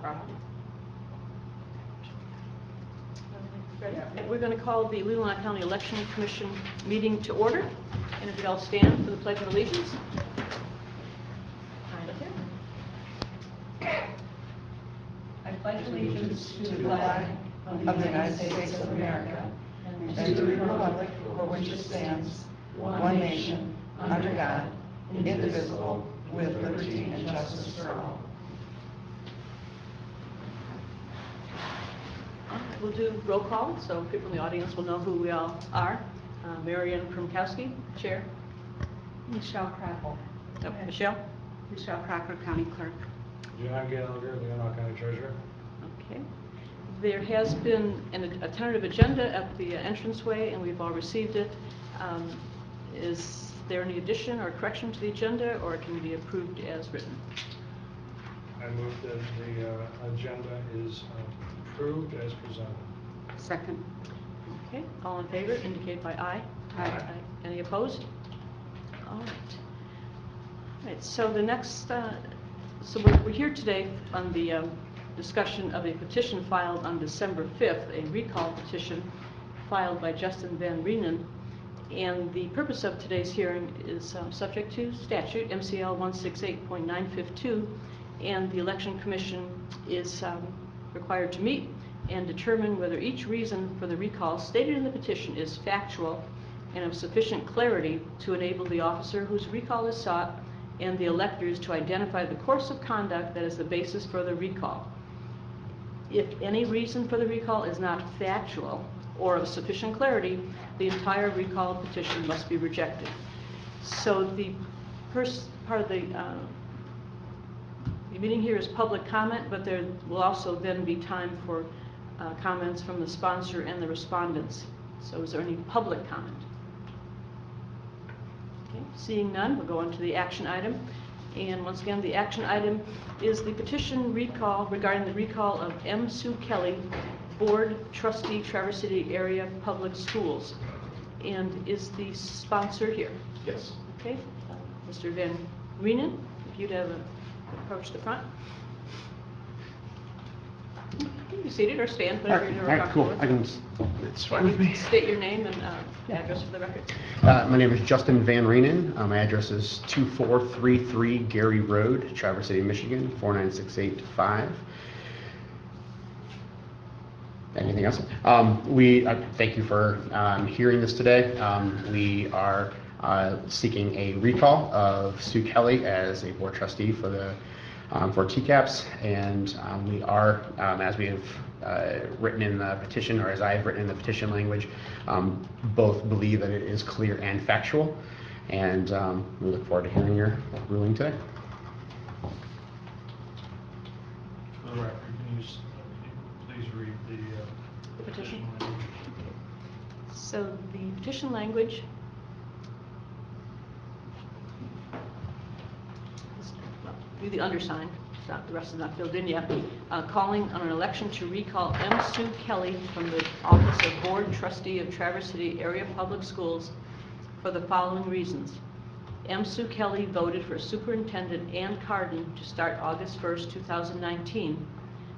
property. We're going to call the Leelanau County Election Commission meeting to order. And if you all stand for the Pledge of Allegiance. I pledge allegiance to the flag of the United States of America and to the republic for which it stands, one nation, under God, indivisible, with liberty and justice for all. We'll do roll call, so people in the audience will know who we all are. Marian Krumkowski, Chair. Michelle Crackle. Michelle. Michelle Crocker, County Clerk. John Gallagher, Leelanau County Treasurer. Okay. There has been a tentative agenda at the entranceway, and we've all received it. Is there any addition or correction to the agenda, or it can be approved as written? I move that the agenda is approved as presented. Second. Okay. All in favor indicate by aye. Aye. Any opposed? All right. All right. So the next, so we're here today on the discussion of a petition filed on December 5th, a recall petition filed by Justin Van Reenen. And the purpose of today's hearing is subject to statute, MCL 168.952, and the Election Commission is required to meet and determine whether each reason for the recall stated in the petition is factual and of sufficient clarity to enable the officer whose recall is sought and the electors to identify the course of conduct that is the basis for the recall. If any reason for the recall is not factual or of sufficient clarity, the entire recall petition must be rejected. So the first part of the meeting here is public comment, but there will also then be time for comments from the sponsor and the respondents. So is there any public comment? Okay. Seeing none, we'll go on to the action item. And once again, the action item is the petition recall regarding the recall of M. Sue Kelly, Board Trustee, Traverse City Area Public Schools. And is the sponsor here? Yes. Okay. Mr. Van Reenen, if you'd have approach the front. You can be seated or stand, whatever you're comfortable with. Cool. It's fine with me. State your name and address for the record. My name is Justin Van Reenen. My address is 2433 Gary Road, Traverse City, Michigan, 49685. Anything else? We thank you for hearing this today. We are seeking a recall of Sue Kelly as a board trustee for the for TCAPS, and we are, as we have written in the petition, or as I have written in the petition language, both believe that it is clear and factual, and we look forward to hearing your ruling today. For the record, can you please read the petition language? So the petition language do the undersigned, the rest is not filled in yet, calling on an election to recall M. Sue Kelly from the office of Board Trustee of Traverse City Area Public Schools for the following reasons. M. Sue Kelly voted for Superintendent Ann Carden to start August 1st, 2019,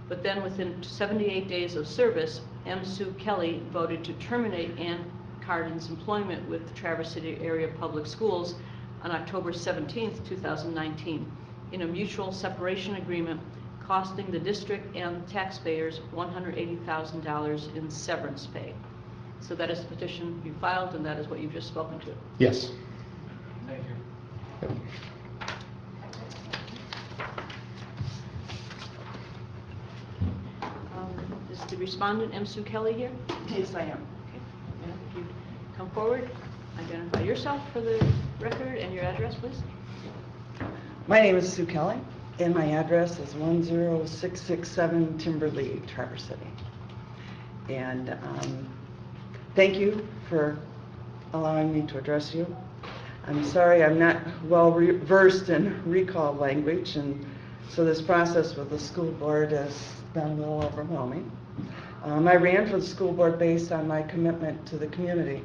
but then within 78 days of service, M. Sue Kelly voted to terminate Ann Carden's employment with the Traverse City Area Public Schools on October 17th, 2019. In a mutual separation agreement costing the district and taxpayers $180,000 in severance pay. So that is the petition you filed, and that is what you've just spoken to. Yes. Thank you. Is the respondent M. Sue Kelly here? Yes, I am. Okay. Yeah, if you come forward, identify yourself for the record and your address, please. My name is Sue Kelly, and my address is 10667 Timberley, Traverse City. And thank you for allowing me to address you. I'm sorry I'm not well versed in recall language, and so this process with the school board has been a little overwhelming. I ran for the school board based on my commitment to the community,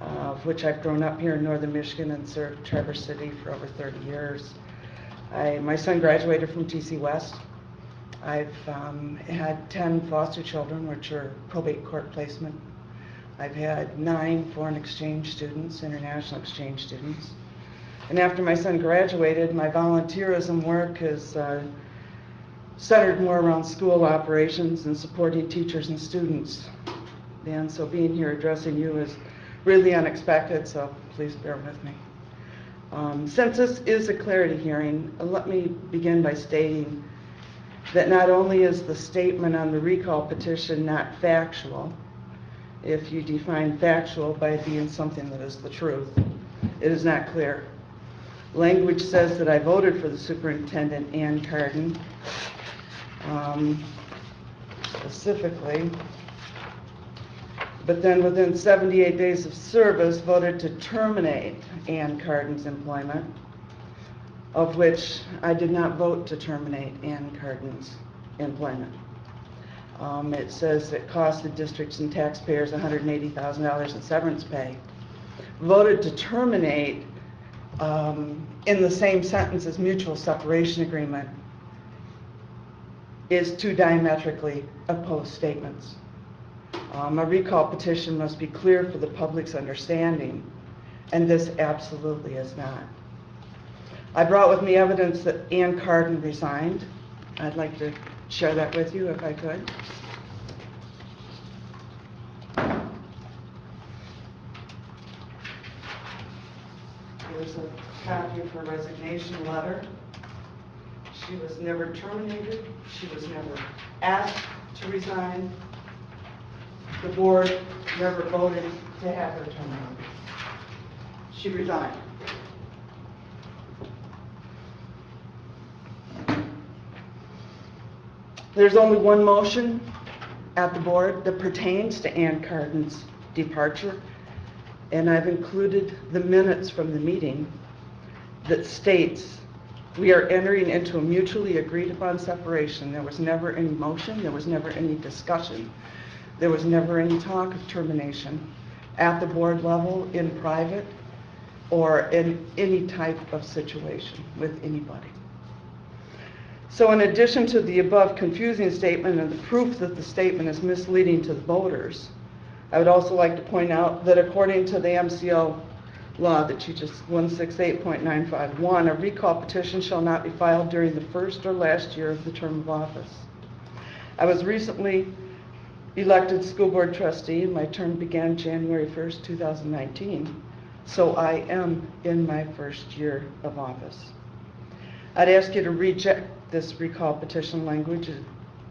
of which I've grown up here in northern Michigan and served Traverse City for over 30 years. My son graduated from TC West, I've had 10 foster children, which are probate court placement. I've had 9 foreign exchange students, international exchange students. And after my son graduated, my volunteerism work has centered more around school operations and supporting teachers and students. And so being here addressing you is really unexpected, so please bear with me. Since this is a clarity hearing, let me begin by stating that not only is the statement on the recall petition not factual, if you define factual by being something that is the truth, it is not clear. Language says that I voted for the superintendent, Ann Carden, specifically, but then within 78 days of service voted to terminate Ann Carden's employment, of which I did not vote to terminate Ann Carden's employment. It says it cost the districts and taxpayers $180,000 in severance pay. Voted to terminate in the same sentence as mutual separation agreement is two diametrically opposed statements. A recall petition must be clear for the public's understanding, and this absolutely is not. I brought with me evidence that Ann Carden resigned. I'd like to share that with you if I could. Here's a copy of her resignation letter. She was never terminated. She was never asked to resign. The board never voted to have her terminated. She resigned. There's only one motion at the board that pertains to Ann Carden's departure, and I've included the minutes from the meeting that states we are entering into a mutually agreed upon separation. There was never any motion, there was never any discussion, there was never any talk of termination at the board level, in private, or in any type of situation with anybody. So in addition to the above confusing statement and the proof that the statement is misleading to the voters, I would also like to point out that according to the MCO law that you just 168.951, a recall petition shall not be filed during the first or last year of the term of office. I was recently elected school board trustee, and my term began January 1st, 2019, so I am in my first year of office. I'd ask you to reject this recall petition language.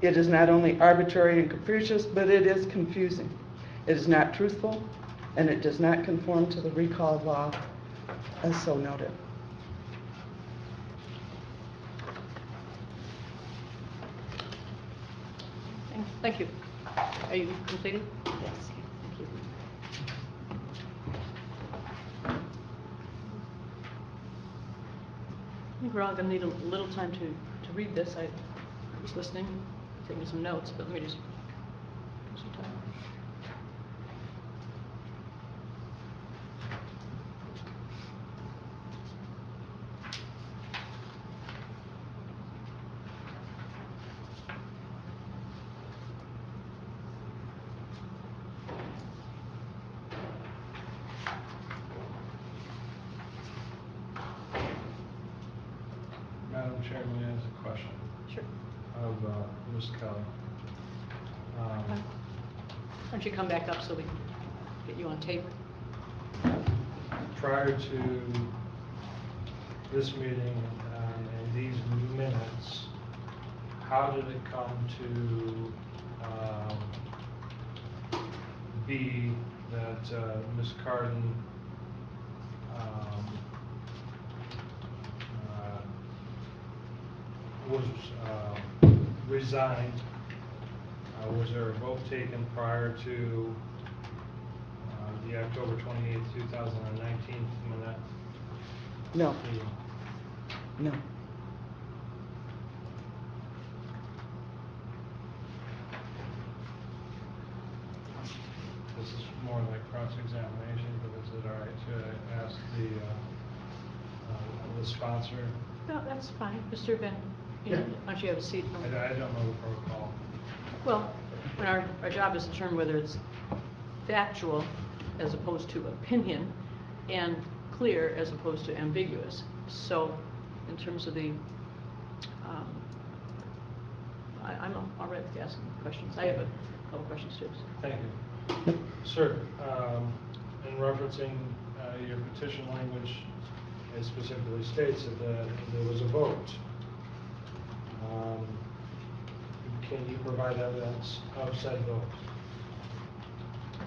It is not only arbitrary and capricious, but it is confusing. It is not truthful, and it does not conform to the recall law as so noted. Thank you. Are you completed? Yes. Thank you. I think we're all going to need a little time to read this. I was listening, taking some notes, but let me just take some time. Madam Chairman, I have a question Sure. of Ms. Kelly. Why don't you come back up so we can get you on tape? Prior to this meeting and these minutes, how did it come to be that Ms. Carden was resigned? Was there a vote taken prior to the October 28th, 2019 minute? No, no. This is more like cross-examination, but is it all right to ask the sponsor? No, that's fine. Mr. Van Yeah. Don't you have a seat? I don't know the protocol. Well, and our job is to determine whether it's factual as opposed to opinion, and clear as opposed to ambiguous. So, in terms of the, I'm all right with you asking questions. I have a couple questions too. Thank you. Sir, in referencing your petition language, it specifically states that there was a vote. Can you provide evidence of said vote?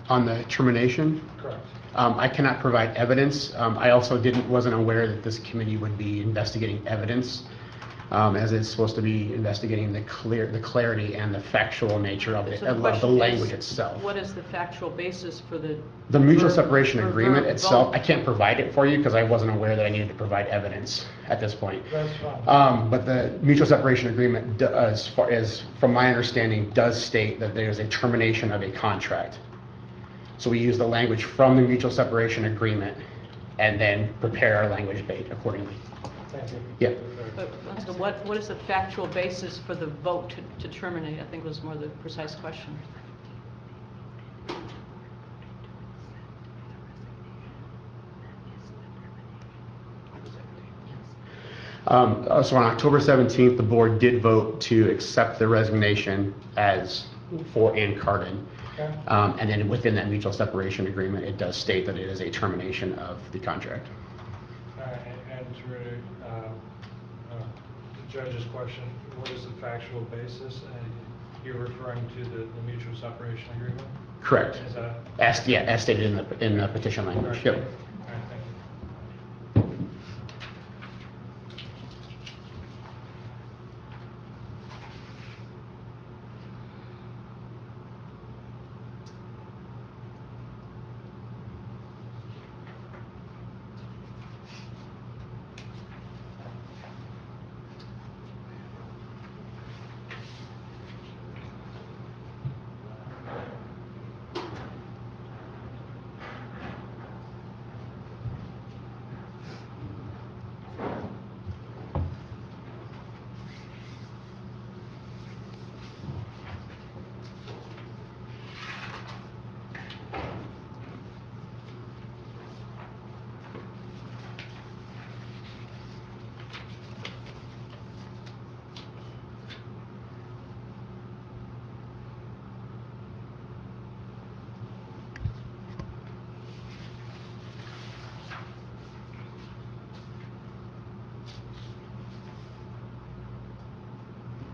On the termination, Correct. I cannot provide evidence. I also wasn't aware that this committee would be investigating evidence, as it's supposed to be investigating the clarity and the factual nature of it, So the of the question is, language itself. what is the factual basis for the? The mutual verb- separation for agreement verb itself, vote? I can't provide it for you because I wasn't aware that I needed to provide evidence at this point. That's fine. But the mutual separation agreement, as far as from my understanding, does state that there's a termination of a contract. So we use the language from the mutual separation agreement and then prepare our language accordingly. Thank you. Yeah. But so what is the factual basis for the vote to terminate? I think was more the precise question. So on October 17th, the board did vote to accept the resignation as for Ann Cardin. Okay. And then within that mutual separation agreement, it does state that it is a termination of the contract. And to the judge's question, what is the factual basis? And you're referring to the mutual separation agreement? Correct. Is that? As stated in the petition language. Correct. Yep. All right, thank you.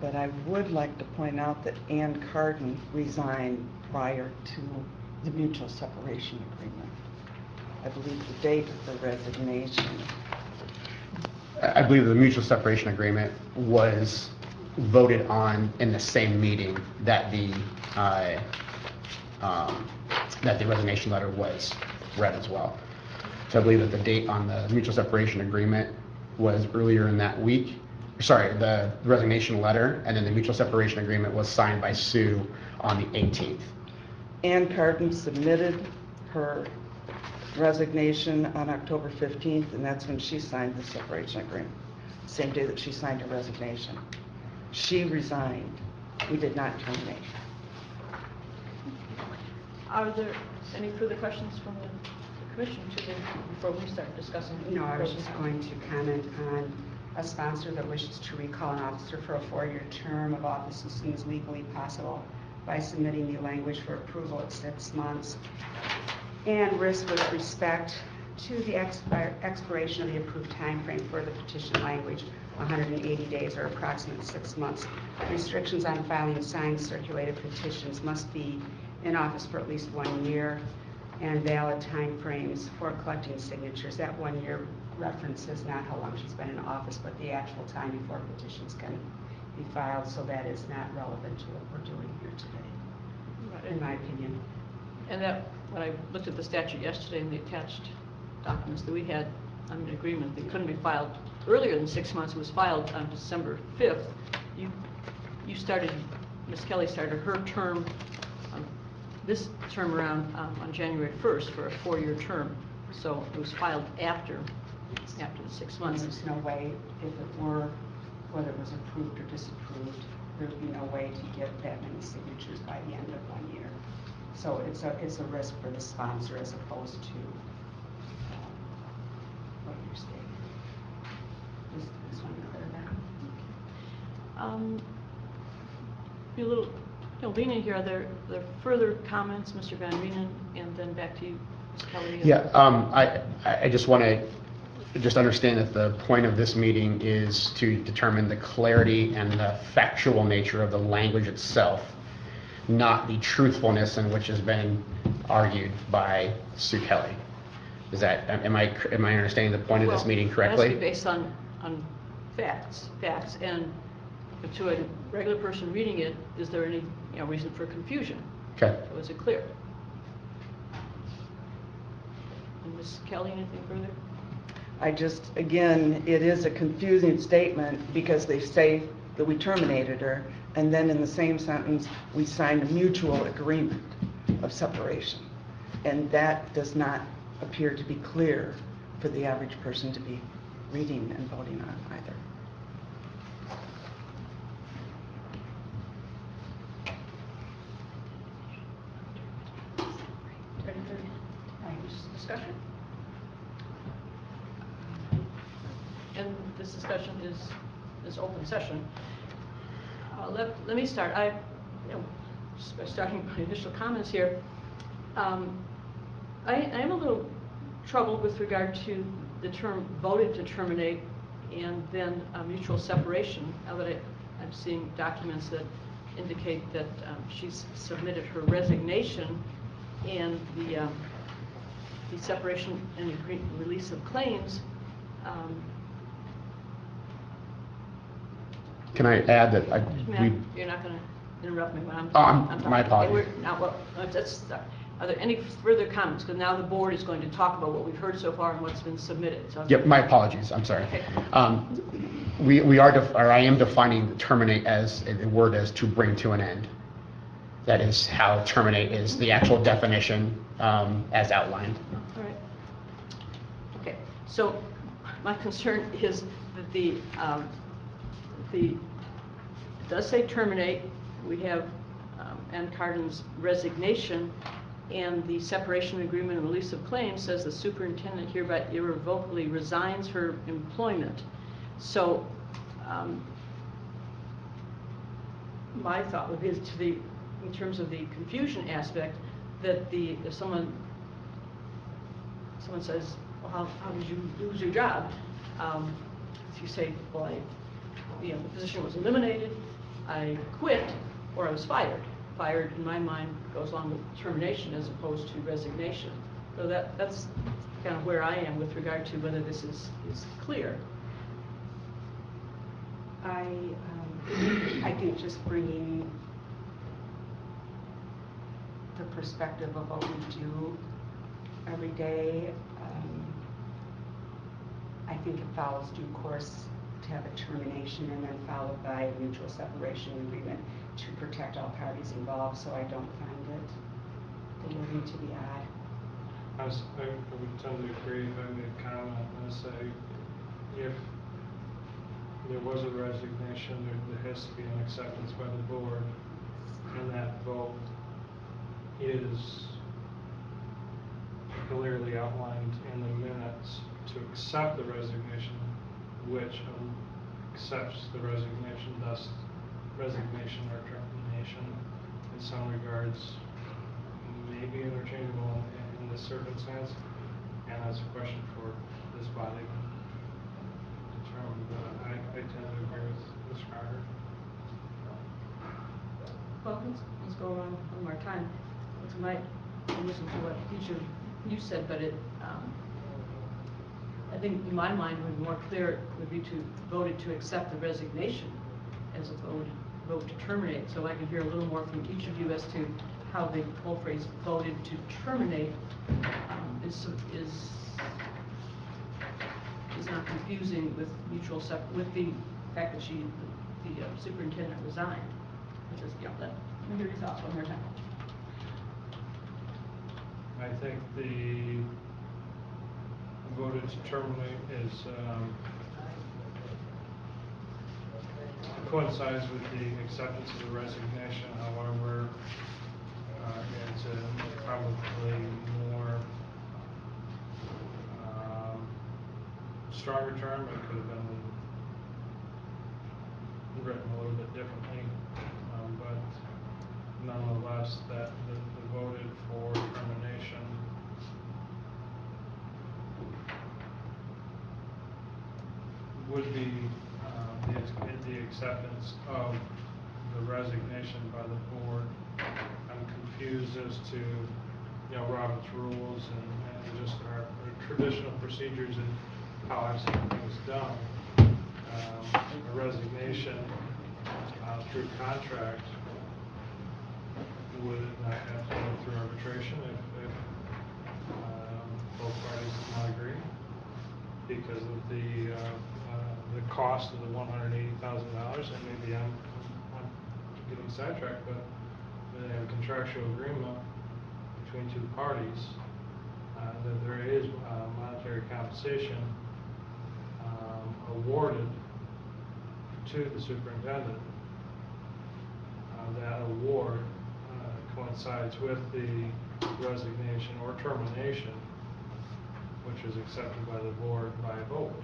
But I would like to point out that Ann Cardin resigned prior to the mutual separation agreement. I believe the date of the resignation. I believe the mutual separation agreement was voted on in the same meeting that the resignation letter was read as well. So I believe that the date on the mutual separation agreement was earlier in that week. Sorry, the resignation letter, and then the mutual separation agreement was signed by Sue on the 18th. Ann Cardin submitted her resignation on October 15th, and that's when she signed the separation agreement, same day that she signed her resignation. She resigned. We did not terminate. Are there any further questions from the commission before we start discussing? No, I was just going to comment on a sponsor that wishes to recall an officer for a 4-year term of office as soon as legally possible by submitting the language for approval at 6 months. And risk with respect to the expiration of the approved time frame for the petition language, 180 days or approximately 6 months. Restrictions on filing signed circulated petitions must be in office for at least 1 year, and valid time frames for collecting signatures. That 1 year references not how long she's been in office, but the actual time before petitions can be filed, so that is not relevant to what we're doing here today, in my opinion. And that, when I looked at the statute yesterday and the attached documents that we had, I'm in agreement, they couldn't be filed earlier than 6 months. It was filed on December 5th. You started, Ms. Kelly started her term, this term around on January 1st for a 4-year term. So it was filed after the 6 months. There's no way, if it were whether it was approved or disapproved. There would be no way to get that many signatures by the end of 1 year. So it's a risk for the sponsor as opposed to what you're stating. Just want to clear that. Be a little, Leena here, are there further comments, Mr. Van Reenen, and then back to you, Ms. Kelly? Yeah, I just want to just understand that the point of this meeting is to determine the clarity and the factual nature of the language itself, not the truthfulness in which has been argued by Sue Kelly. Is that, am I understanding the point of this meeting correctly? It has to be based on facts, and to a regular person reading it, is there any reason for confusion? Okay. Was it clear? And Ms. Kelly, anything further? I just, again, it is a confusing statement because they say that we terminated her, and then in the same sentence, we signed a mutual agreement of separation. And that does not appear to be clear for the average person to be reading and voting on either. Ready for discussion? And this discussion is open session. Let me start. Just by starting my initial comments here, I am a little troubled with regard to the term voted to terminate and then mutual separation. Now that I'm seeing documents that indicate that she's submitted her resignation and the separation and release of claims. Can I add that You're not going to interrupt me when I'm talking. My apologies. Are there any further comments? Because now the board is going to talk about what we've heard so far and what's been submitted. So Yep, my apologies. I'm sorry. Okay. I am defining terminate as a word as to bring to an end. That is how terminate is the actual definition as outlined. All right. Okay. So my concern is that it does say terminate. We have Ann Cardin's resignation, and the separation agreement and release of claims says the superintendent hereby irrevocably resigns her employment. So my thought would be in terms of the confusion aspect, that if someone says, well, how did you lose your job? If you say, well, the position was eliminated, I quit, or I was fired. Fired, in my mind, goes along with termination as opposed to resignation. So that's kind of where I am with regard to whether this is clear. I think just bringing the perspective of what we do every day, I think it follows due course to have a termination and then followed by a mutual separation agreement to protect all parties involved, so I don't find it the wording to be odd. I would tend to agree if I made a comment and say, if there was a resignation, there has to be an acceptance by the board, and that vote is clearly outlined in the minutes to accept the resignation, which accepts the resignation, thus resignation or termination in some regards may be interchangeable in this circumstance, and that's a question for this body to determine. But I tend to agree with Ms. Carter. Well, let's go around one more time. Tonight, I listened to what each of you said, but I think in my mind would be more clear would be to voted to accept the resignation as a vote to terminate. So I can hear a little more from each of you as to how the whole phrase voted to terminate is not confusing with with the fact that the superintendent resigned. Just, let me hear your thoughts one more time. I think the voted to terminate is coincides with the acceptance of the resignation. However, it's a probably more stronger term. It could have been written a little bit differently, but nonetheless, that the voted for termination would be the acceptance of the resignation by the board. I'm confused as to, Robert's rules and just our traditional procedures and how I've seen things done. A resignation through contract would not have to go through arbitration if both parties do not agree, because of the cost of the $180,000. And maybe I'm getting sidetracked, but they have a contractual agreement between two parties that there is monetary compensation awarded to the superintendent. That award coincides with the resignation or termination, which is accepted by the board by vote.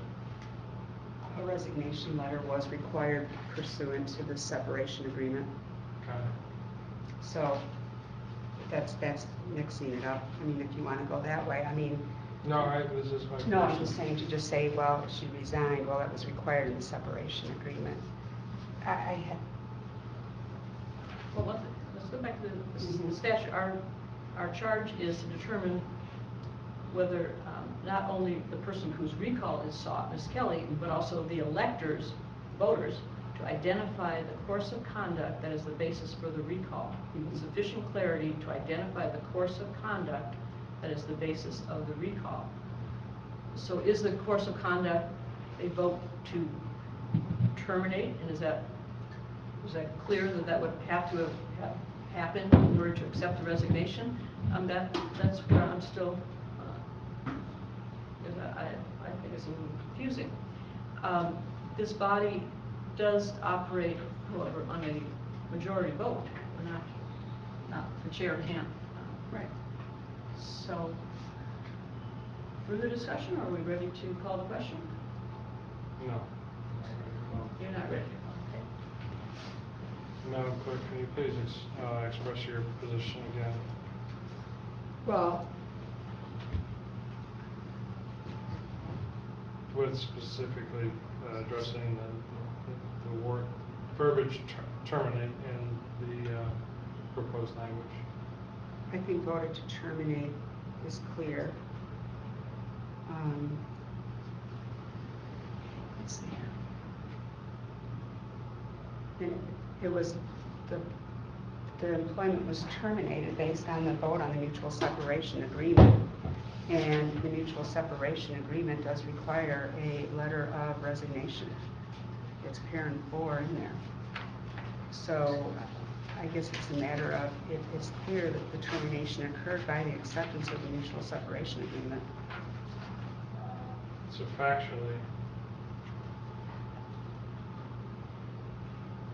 A resignation letter was required pursuant to the separation agreement. Okay. So that's mixing it up. I mean, if you want to go that way, I mean. No, this is my No, I'm question. just saying to just say, well, she resigned, well, that was required in the separation agreement. I had, Well, let's go back to the Mhm. statute. Our charge is to determine whether not only the person whose recall is sought, Ms. Kelly, but also the electors, voters, to identify the course of conduct that is the basis for the recall. With sufficient clarity to identify the course of conduct that is the basis of the recall. So is the course of conduct a vote to terminate, and is that clear that that would have to have happened in order to accept the resignation? That's where I'm still, I think it's a little confusing. This body does operate, however, on a majority vote, not the chair of the hand. right. So, further discussion, or are we ready to call the question? No. You're not ready. Okay. Madam Clerk, can you please express your position again? Well, With specifically addressing the word verbiage terminate in the proposed language. I think voted to terminate is clear. Let's see here. It was, the employment was terminated based on the vote on the mutual separation agreement. And the mutual separation agreement does require a letter of resignation. It's parent 4 in there. So I guess it's a matter of, it's clear that the termination occurred by the acceptance of the mutual separation agreement. So factually,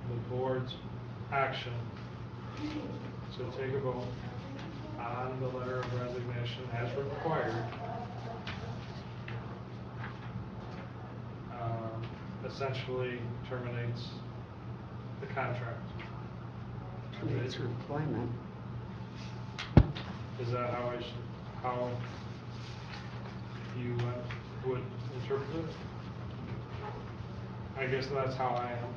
the board's action to take a vote on the letter of resignation as required essentially terminates the contract. Terminates her employment. Is that how you would interpret it? I guess that's how I am.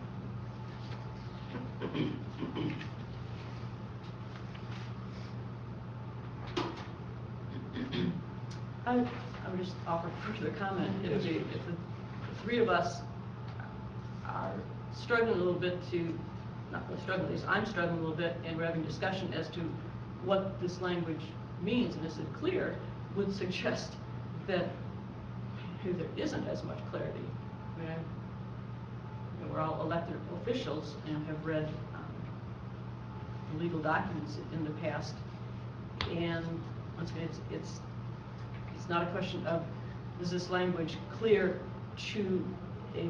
I would just offer further comment. If the three of us are struggling a little bit to, not really struggling, at least I'm struggling a little bit, and we're having discussion as to what this language means, and is it clear, would suggest that maybe there isn't as much clarity. I mean, we're all elected officials and have read the legal documents in the past, and once again, it's not a question of, is this language clear to a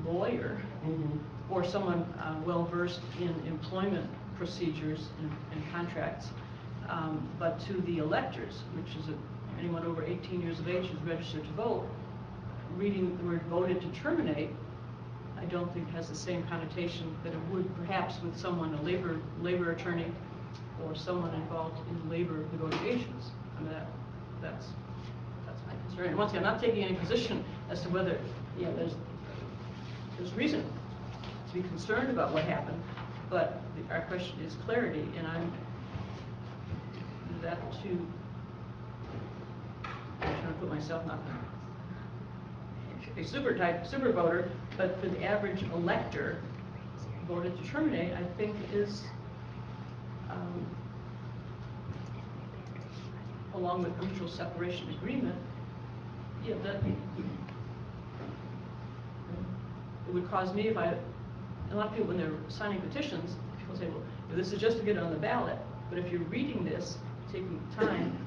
lawyer, or someone well-versed in employment procedures and contracts. But to the electors, which is anyone over 18 years of age who's registered to vote, reading the word voted to terminate, I don't think has the same connotation that it would perhaps with someone, a labor attorney, or someone involved in labor negotiations. I mean, that's my concern. And once again, I'm not taking any position as to whether, there's reason to be concerned about what happened, but our question is clarity, and I'm trying to put myself not a super voter, but for the average elector, voted to terminate, I think is, along with mutual separation agreement, that it would cause me, a lot of people when they're signing petitions, people say, well, this is just to get it on the ballot, but if you're reading this, taking time,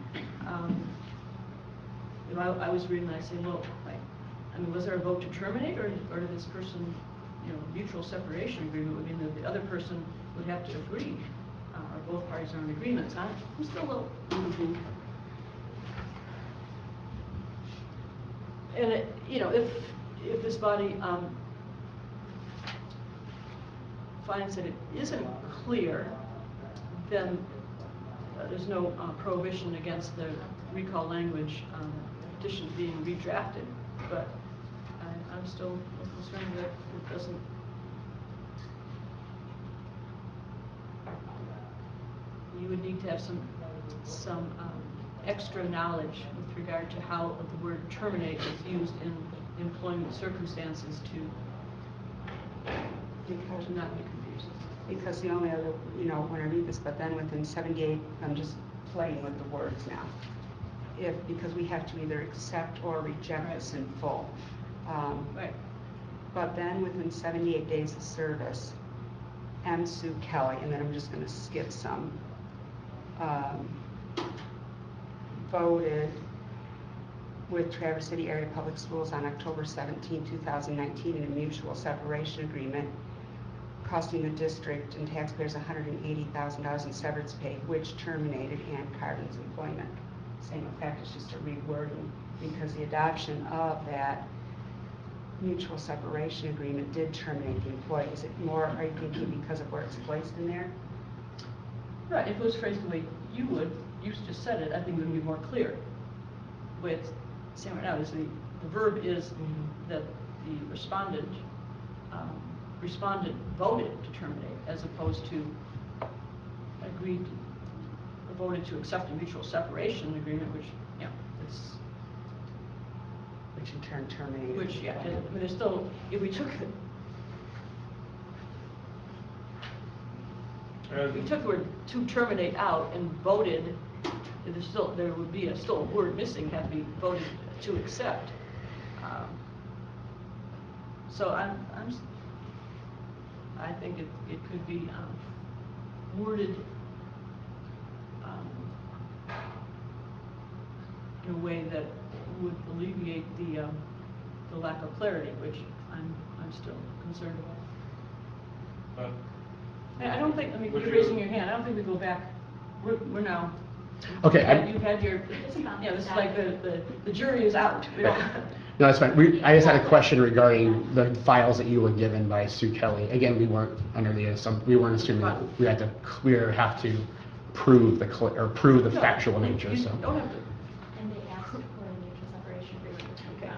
I was reading and I say, well, I mean, was there a vote to terminate, or did this person, mutual separation agreement would mean that the other person would have to agree, or both parties are in agreement. So I'm still a little. And if this body finds that it isn't clear, then there's no prohibition against the recall language petition being redrafted. But I'm still concerned that it doesn't. You would need to have some extra knowledge with regard to how the word terminate is used in employment circumstances to not be confused. Because the only other, when I read this, but then within 78, I'm just playing with the words now. Because we have to either accept or reject this in full. Right. But then within 78 days of service, M. Sue Kelly, and then I'm just going to skip some, voted with Traverse City Area Public Schools on October 17, 2019 in a mutual separation agreement costing the district and taxpayers $180,000 in severance pay, which terminated Ann Carden's employment. Same effect, it's just a rewording, because the adoption of that mutual separation agreement did terminate the employee. Is it more, are you thinking because of where it's placed in there? Right, if it was phrased the way you just said it, I think it would be more clear. The way it's saying right now is the verb is that the respondent voted to terminate, as opposed to agreed or voted to accept a mutual separation agreement, which, it's... Which in turn terminated. Which, I mean, there's still, if we took the word to terminate out and voted, there would be still a word missing, had to be voted to accept. So I think it could be worded in a way that would alleviate the lack of clarity, which I'm still concerned about. I don't think. I mean, you're raising your hand. I don't think we go back. We're now. Okay. You've had your. This is like the jury is out. We don't. No, that's fine. I just had a question regarding the files that you were given by Sue Kelly. Again, we weren't under the assumption, we weren't assuming that we have to prove the factual nature. You So. don't have to. And they asked for a mutual separation agreement. Okay.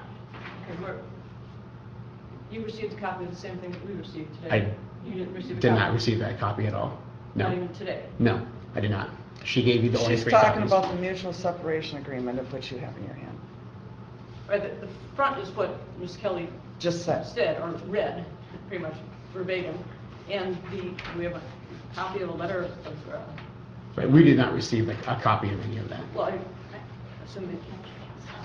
You received a copy of the same thing that we received today. I You didn't receive a did copy? not receive that copy at all. No. Not even today? No, I did not. She gave you the only She's 3 talking copies. about the mutual separation agreement of which you have in your hand. Right, the front is what Ms. Kelly Just said. or read, pretty much verbatim. And we have a copy of a letter of, Right, we did not receive a copy of any of that. well, I assume that,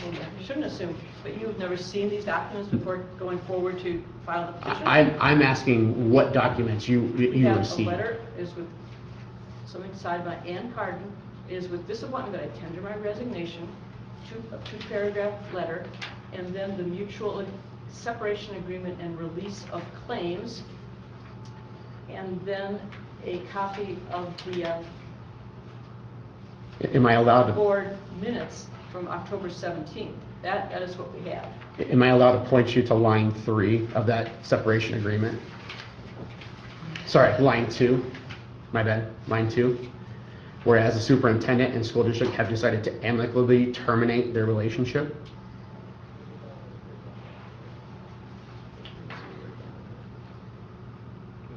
maybe I shouldn't assume, but you've never seen these documents before going forward to file the petition? I'm asking what documents you have received. A letter is with, something signed by Ann Carden, is with disappointment that I tender my resignation, a 2-paragraph letter, and then the mutual separation agreement and release of claims, and then a copy of the Am I allowed to, board minutes from October 17th. That is what we have. am I allowed to point you to line 3 of that separation agreement? Sorry, line 2, my bad, line 2. Whereas the superintendent and school district have decided to amicably terminate their relationship.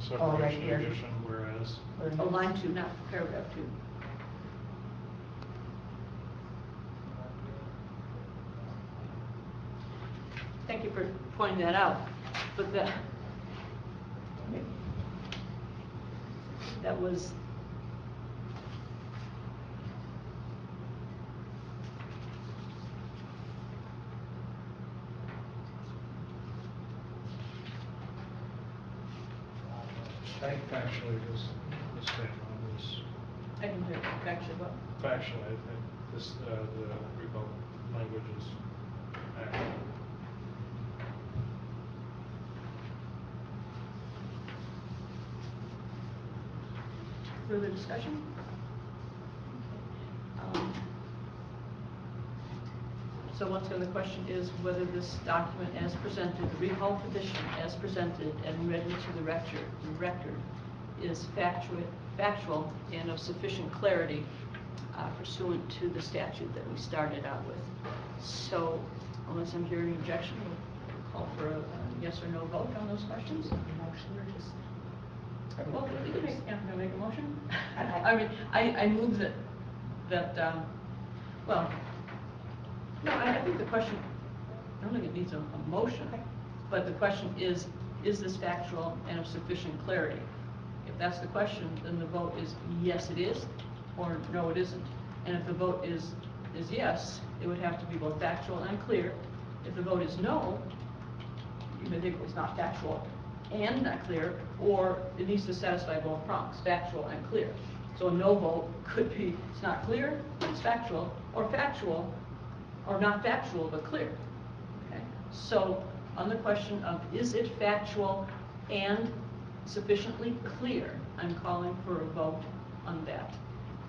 The Oh, right separation here. edition, whereas. Oh, line 2, not paragraph 2. Thank you for pointing that out, but that was, I think factually this statement was, I can hear actually, but factually, I think this, the revoke language is accurate. further discussion? So once again, the question is whether this document as presented, the recall petition as presented and read into the record is factual and of sufficient clarity pursuant to the statute that we started out with. So unless I'm hearing an objection, we'll call for a yes or no vote on those questions. Motion or just? Well, you can make a motion. I mean, I move well, no, I think the question, I don't think it needs a motion, but the question is this factual and of sufficient clarity? If that's the question, then the vote is yes, it is, or no, it isn't. And if the vote is yes, it would have to be both factual and clear. If the vote is no, you may think it's not factual and not clear, or it needs to satisfy both prongs, factual and clear. So a no vote could be, it's not clear, but it's factual, or not factual, but clear. Okay? So on the question of is it factual and sufficiently clear, I'm calling for a vote on that.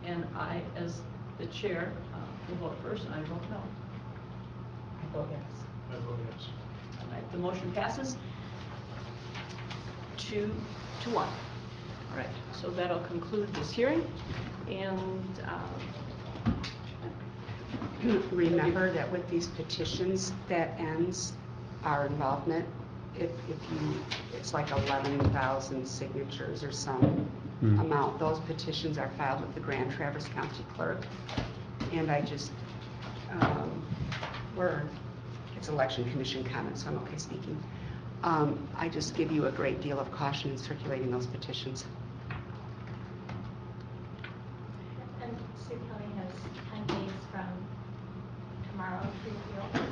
And I, as the chair, will vote first, and I vote no. I vote yes. I vote yes. All right, the motion passes 2 to 1. All right, so that'll conclude this hearing, and Remember that with these petitions, that ends our involvement. If it's like 11,000 signatures or some amount, those petitions are filed with the Grand Traverse County Clerk. And I just, it's election commission comments, so I'm okay speaking. I just give you a great deal of caution in circulating those petitions. And Sue Kelly has 10 days from tomorrow to appeal.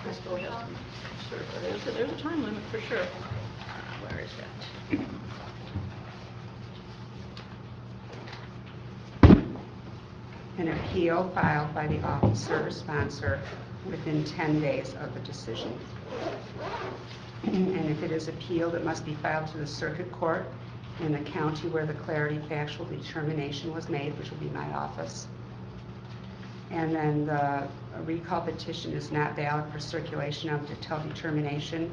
this go ahead. Sure, there's a time limit for sure. Where is that? An appeal filed by the officer or sponsor within 10 days of the decision. And if it is appealed, it must be filed to the circuit court in the county where the clarity factual determination was made, which will be my office. And then the recall petition is not valid for circulation until determination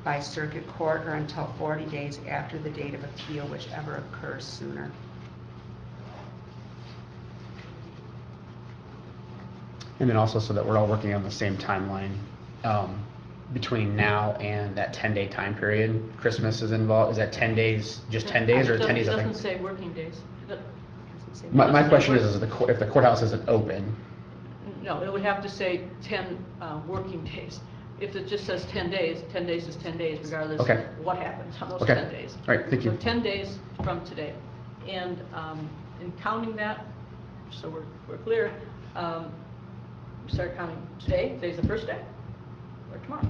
by circuit court or until 40 days after the date of appeal, whichever occurs sooner. And then also so that we're all working on the same timeline, between now and that 10-day time period, Christmas is involved, is that 10 days, just 10 days or 10 days? It doesn't say working days. My question is if the courthouse isn't open, No, it would have to say 10 working days. If it just says 10 days, 10 days is 10 days regardless Okay. of what happens on those Okay. 10 days. All right, thank you. So 10 days from today. And in counting that, so we're clear, we start counting today, today's the first day, or tomorrow.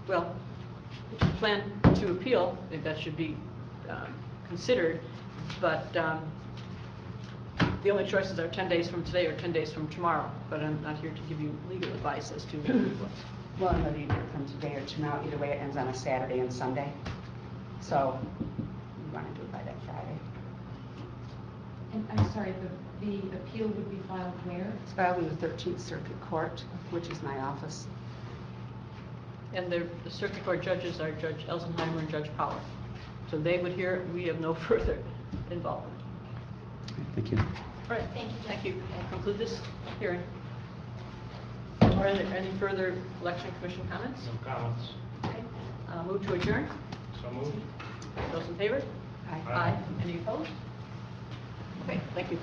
Well, if you plan to appeal, I think that should be considered, but the only choices are 10 days from today or 10 days from tomorrow, but I'm not here to give you legal advice as to what. Well, and whether you do it from today or tomorrow, either way, it ends on a Saturday and Sunday. So you want to do it by that Friday. And I'm sorry, the appeal would be filed where? It's filed in the 13th Circuit Court, which is my office. And the circuit court judges are Judge Elsenheimer and Judge Power. So they would hear it, we have no further involvement. Thank you. All right, Thank you. thank you. I'll conclude this hearing. Are there any further election commission comments? No comments. Okay. Move to adjourn. So moved. Those in favor? Aye. Aye. Any opposed? Okay, thank you.